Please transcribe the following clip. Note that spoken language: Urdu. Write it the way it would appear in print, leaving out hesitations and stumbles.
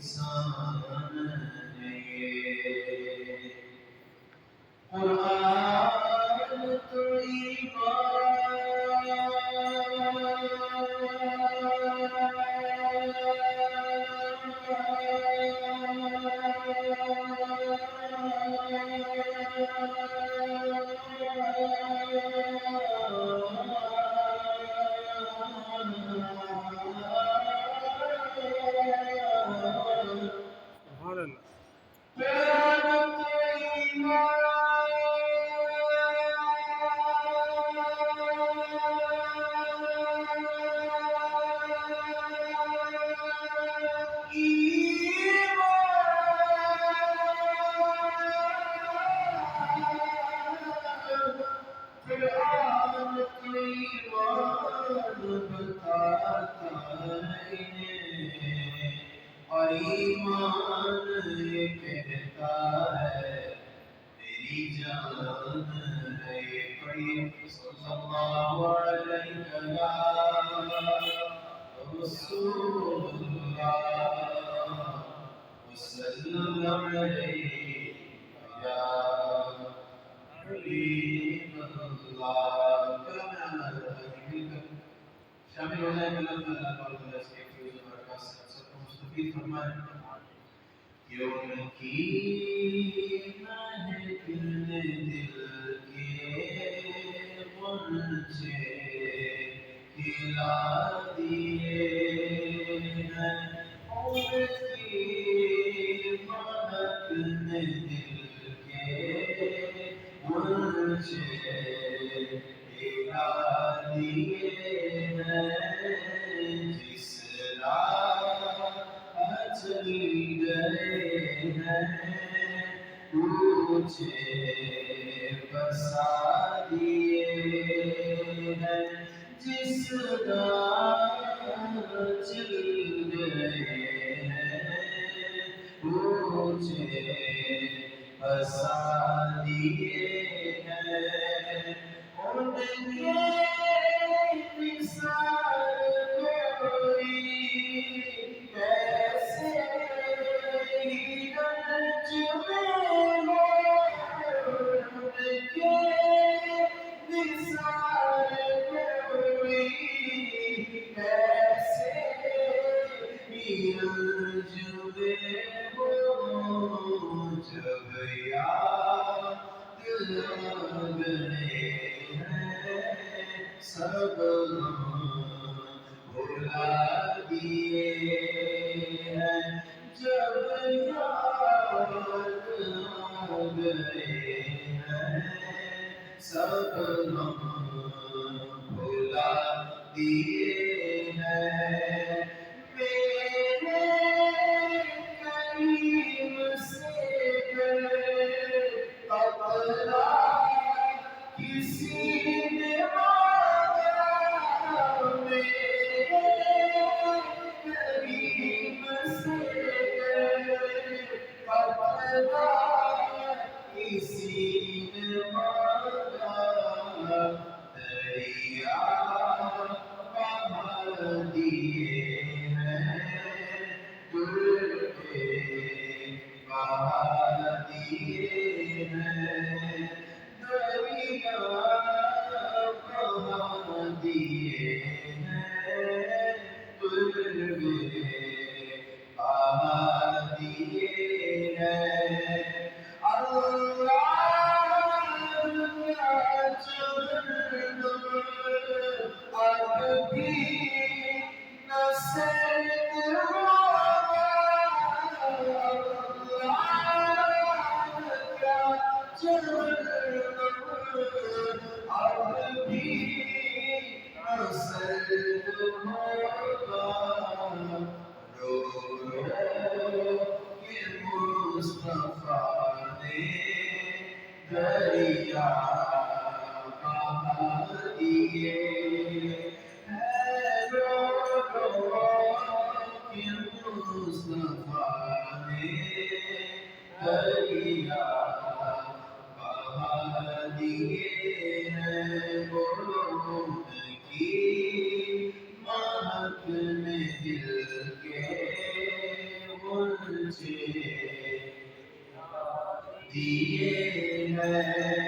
انسان ہے یہ قرآن تو اور ایمان یہ کہتا ہے میری جان ہے یہ پڑھی صلی اللہ علیہ رسول اللہ وسلم علیہ یا حبیب اللہ شامل ہو جائے اللہ تعالیٰ تعالیٰ اس کے فیوز و برکات سے سب کو مستفید فرمائے یوم کی مہکن دل کے غنچے کھلا دیے ہیں عمر کی مہکن دل کے غنچے کھلا دیے جس راہ چل گئے ہیں مجھے بسا دیے ہیں جس راہ چل گئے ہیں مجھے بسا دیے ہیں ان کے سب بھلا دیے ہیں جب یاد آ گئے ہیں سب بھلا دیے ہیں میرے کریم سے اپنا کسی نے کسی نے مانگا دریا بہا دیے ہیں دل کے بہا دیے ہیں دریا بہا دیے ہیں دل کے بہا دیے ہیں دریا بہا دیے رو کہ مصطفیٰ نے دریا بہا دیے ہیں بولو کی مہک میں دل کے مجھے دیے ہیں